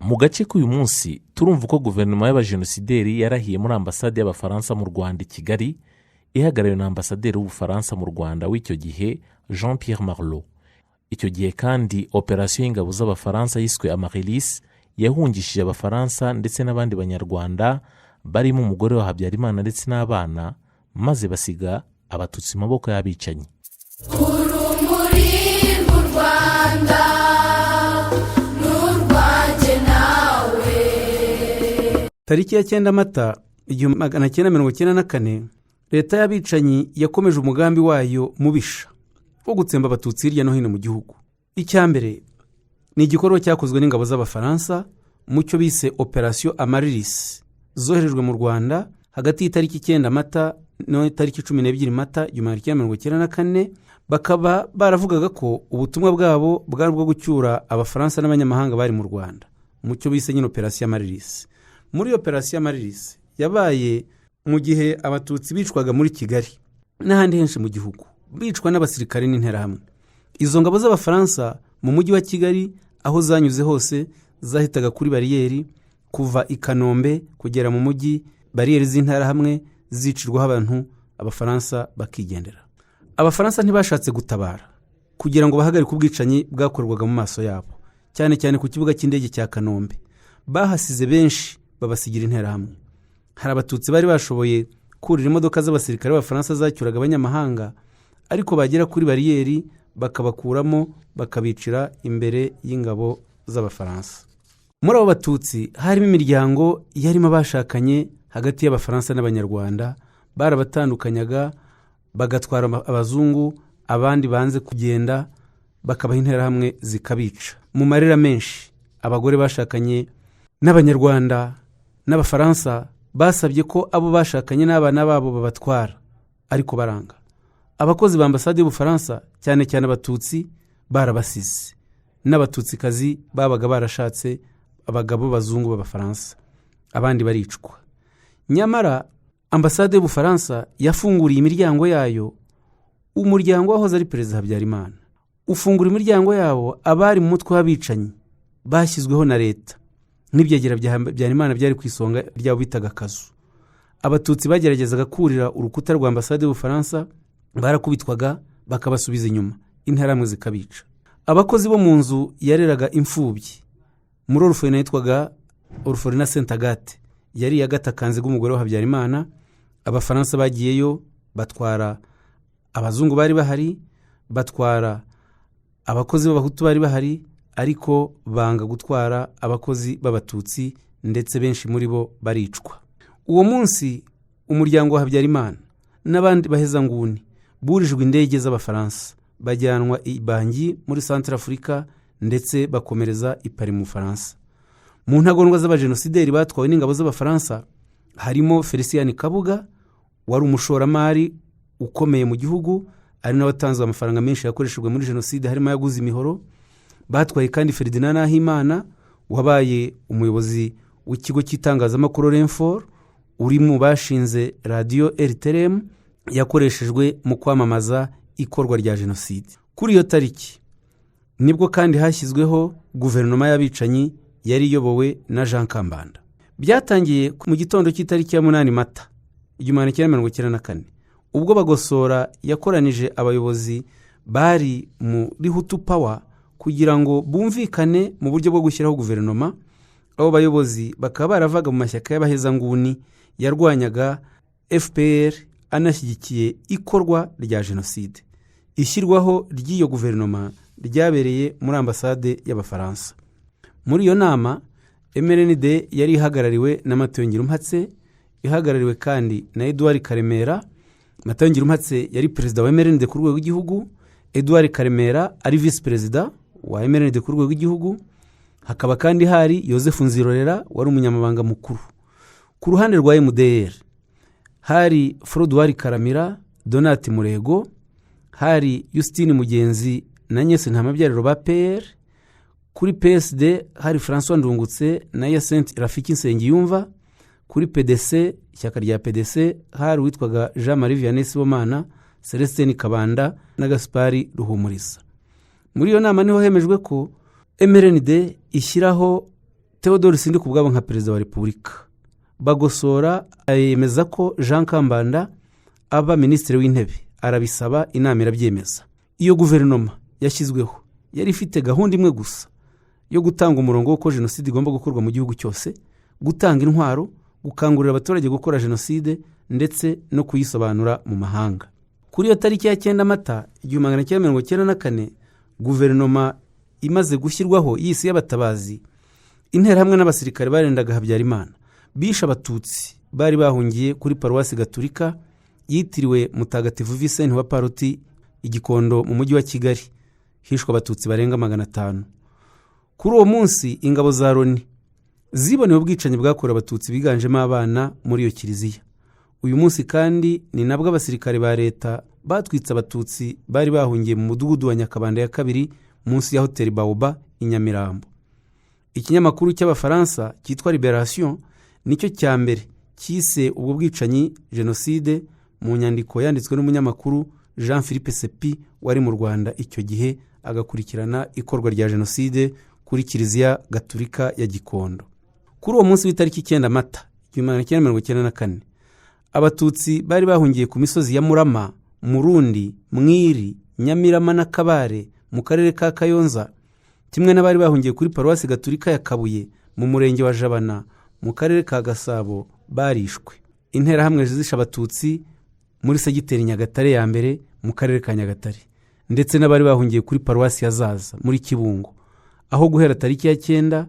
Mu gace k'uyu munsi turumva uko guverinoma y'abajenosideri yarahiye muri Ambasade y'abafaransa mu Rwanda i Kigali, ihagarariwe na Ambasaderi w'ubufaransa mu Rwanda w'icyo gihe Jean Pierre Marlaud. Icyo gihe kandi operasiyo y'ingabo z'abafaransa yiswe Amaryllis yahungishije abafaransa ndetse n'abandi Banyarwanda barimo umugore wa Habyarimana ndetse n'abana, maze basiga abatutsi mu maboko y'abicanyi. Urumuri mu Rwanda n'urwanjye nawe. Tariki ya 9 Mata 1994 leta y'abicanyi yakomeje umugambi wayo mubisha wo gutsemba abatutsi hirya no hino mu gihugu. Icyambere ni igikorwa cyakozwe n'ingabo z'abafaransa mu cyo bise operasiyo Amaryllis zoherejwe mu Rwanda hagati y'itariki 9 Mata n'itariki 12 Mata 1994. Bakaba baravugaga ko ubutumwa bwabo bwari bwo gucyura abafaransa n'abanyamahanga bari mu Rwanda mu cyo bise nyine operasiyo Amaryllis. Muri operasiyo Amaryllis yabaye mu gihe abatutsi bicwaga muri Kigali n'ahandi henshi mu gihugu, bicwa n'abasirikare n'interahamwe. Izo ngabo z'abafaransa mu mujyi wa Kigali aho zanyuze hose zahitaga kuri bariyeri kuva i Kanombe kugera mu mujyi, bariyeri z'interahamwe zicirwaho abantu, abafaransa bakigendera. Abafaransa ntibashatse gutabara kugira ngo bahagarike ubwicanyi bwakorwaga mu maso yabo, cyane cyane ku kibuga cy'indege cya Kanombe. Bahasize benshi babasigira interahamwe. Hari abatutsi bari bashoboye kurira imodoka z'abasirikare b'abafaransa zacyuraga abanyamahanga, ariko bagera kuri bariyeri bakabakuramo bakabicira imbere y'ingabo z'abafaransa. Muri abo batutsi harimo imiryango yarimo bashakanye hagati y'abafaransa n'abanyarwanda, barabatandukanyaga bagatwara abazungu, abandi banze kugenda bakabaha interahamwe zikabica. Mu marira menshi abagore bashakanye n'abanyarwanda n'abafaransa basabye ko abo bashakanye n'abana babo babatwara, ariko baranga. Abakozi ba Ambasade y'ubufaransa cyane cyane abatutsi barabasize, n'abatutsikazi babaga barashatse abagabo bazungu b'abafaransa, abandi baricwa. Nyamara Ambasade y'ubufaransa yafunguriye imiryango yayo umuryango wahoze ari Perezida Habyarimana, ufungura imiryango yabo abari mu mutwe w'abicanyi bashyizweho na leta n'ibyegera bya Habyarimana byari ku isonga ryabo bitaga Kazu. Abatutsi bageragezaga kurira urukuta rwa Ambasade y'ubufaransa barakubitwaga bakabasubiza inyuma, interahamwe zikabica. Abakozi bo mu nzu yareraga imfubyi muri orphelinat yitwaga orphelinat Saint Agathe, yari yagatakanze bw'umugore wa Habyarimana. Abafaransa bagiyeyo batwara abazungu bari bahari, batwara abakozi b'abahutu bari bahari, ariko banga gutwara abakozi b'abatutsi, ndetse benshi muri bo baricwa. Uwo munsi umuryango wa Habyarimana n'abandi bahezanguni burijwe indege z'abafaransa bajyanwa i Bangi muri Centre Africa, ndetse bakomereza i Paris mu Faransa. Mu ntagondwa z'abajenosideri batwawe n'ingabo z'abafaransa harimo Felicien Kabuga, wari umushoramari ukomeye mu gihugu, ari nawe watanze amafaranga menshi yakoreshejwe muri jenoside, harimo yaguze imihoro. Batwaye kandi Ferdinand Nahimana, wabaye umuyobozi w'ikigo cy'itangazamakuru Renfort, uri mu bashinze radio RTM, yakoreshejwe mu kwamamaza ikorwa rya jenoside. Kuri iyo tariki nibwo kandi hashyizweho guverinoma y'abicanyi yari iyobowe na Jean Kambanda. Byatangiye mu gitondo cy'itariki ya 8 Mata 1994, ubwo Bagosora yakoranije abayobozi bari muri Hutu Power kugira ngo bumvikane mu buryo bwo gushyiraho guverinoma. Abo bayobozi bakaba baravaga mu mashyaka y'abahezanguni yarwanyaga FPR, anashyigikiye ikorwa rya jenoside. Ishyirwaho ry'iyo guverinoma ryabereye muri Ambasade y'abafaransa. Muri iyo nama MRND yari ihagarariwe na Matayo Ngirumpatse, ihagarariwe kandi na Edouard Karemera. Matayo Ngirumpatse yari perezida wa MRND ku rwego rw'igihugu, Edouard Karemera ari vice perezida wa MRND ku rwego rw'igihugu. Hakaba kandi hari Joseph Nzirorera wari umunyamabanga mukuru. Ku ruhande rwa MDR hari Frodouard Karamira, Donat Murego, hari Justine Mugenzi na Nyese Ntamabyariro ba PR. Kuri PSD hari François Ndungutse na Yacinthe Rafiki Nsengiyumva. Kuri PDC, ishyaka rya PDC, hari witwaga Jean Marie Vianney Sibomana, Celestin Kabanda na Gaspari Ruhumuriza. Muri iyo nama niho hemejwe ko MRND ishyiraho Theodore Sindikubwabo nka perezida wa repubulika. Bagosora yemeza ko Jean Kambanda aba minisitiri w'intebe, arabisaba, inama irabyemeza. Iyo guverinoma yashyizweho yari ifite gahunda imwe gusa yo gutanga umurongo w'uko jenoside igomba gukorwa mu gihugu cyose, gutanga intwaro, gukangurira abaturage gukora jenoside ndetse no kuyisobanura mu mahanga. Kuri iyo tariki ya 9 Mata 1994, guverinoma imaze gushyirwaho y'isi y'abatabazi, interahamwe n'abasirikare barendaga Habyarimana bishe abatutsi bari bahungiye kuri paruwasi gatolika yitiriwe Mutagatifu Vincent wa Paroti Igikondo mu mujyi wa Kigali. Hishwe abatutsi barenga 500. Kuri uwo munsi ingabo za Loni ziboneye ubwicanyi bwakorewe abatutsi biganjemo abana muri iyo kiliziya. Uyu munsi kandi ni nabwo abasirikare ba leta batwitse abatutsi bari bahungiye mu mudugudu wa Nyakabanda ya 2 munsi ya hoteli Baoba i Nyamirambo. Ikinyamakuru cy'abafaransa cyitwa Libération nicyo cya mbere cyise ubwo bwicanyi jenoside mu nyandiko yanditswe n'umunyamakuru Jean Philippe Sepi wari mu Rwanda icyo gihe agakurikirana ikorwa rya jenoside kuri kiliziya gatolika ya Gikondo. Kuri uwo munsi w'itariki 9 Mata 1994, abatutsi bari bahungiye ku misozi ya Murama, Murundi, Mwiri, Nyamirama na Kabare mu karere ka Kayonza, kimwe n'abari bahungiye kuri paruwasi gatolika ya Kabuye mu murenge wa Jabana mu karere ka Gasabo barishwe. Interahamwe zishe abatutsi muri segiteri Nyagatare ya mbere mu karere ka Nyagatare, ndetse n'abari bahungiye kuri paruwasi ya Zaza muri Kibungo, aho guhera tariki ya 9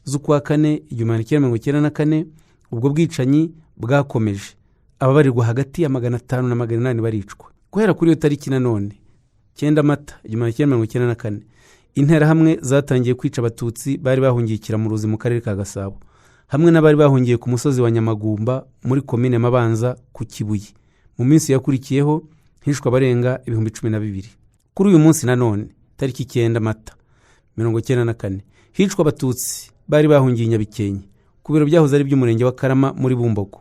z'ukwa 4 1994 ubwo bwicanyi bwakomeje, ababarirwa hagati ya 500 na 800 baricwa. Guhera kuri iyo tariki nanone 9 Mata 1994, interahamwe zatangiye kwica abatutsi bari bahungiye Kiramuruzi mu karere ka Gasabo, hamwe n'abari bahungiye ku musozi wa Nyamagumba muri komine Mabanza ku Kibuye. Mu minsi yakurikiyeho hishwe abarenga 12,000. Kuri uyu munsi nanone tariki 9 Mata 1994, hicwa abatutsi bari bahungiye Nyabikenke ku biro byahoze ari by'umurenge wa Karama muri Bumbogo,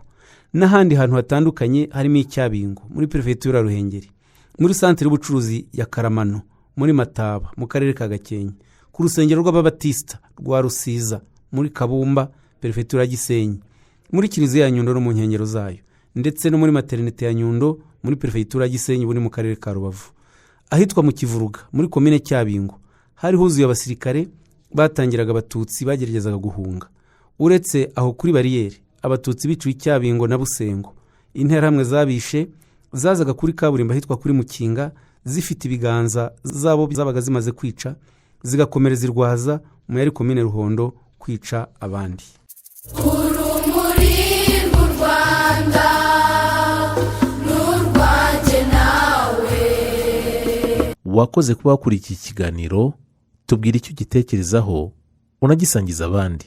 n'ahandi hantu hatandukanye harimo Icyabingo muri prefetura Ruhengeri, muri santere y'ubucuruzi ya Karamano muri Mataba mu karere ka Gakenke, ku rusengero rw'ababatista rwa Rusiza muri Kabumba prefetura Gisenyi, muri kiliziya ya Nyundo no mu nkengero zayo, ndetse no muri maternité ya Nyundo muri prefetura Gisenyi buri mu karere ka Rubavu. Ahitwa mu Kivuruga muri komine Cyabingo hari huzuye abasirikare batangiraga abatutsi bageragezaga guhunga. Uretse aho kuri bariyeri, abatutsi biciwe Cyabingo na Busengo, interahamwe zabishe zazaga kuri kaburimbo ahitwa kuri Mukinga zifite ibiganza zabo zabaga zimaze kwica, zigakomereza irwaza mu yari komine Ruhondo kwica abandi. urumuri rw'u Rwanda n'urwanjye nawe. Wakoze kuba wakurikiye ikiganiro, tubwire icyo ugitekerezaho unagisangiza abandi.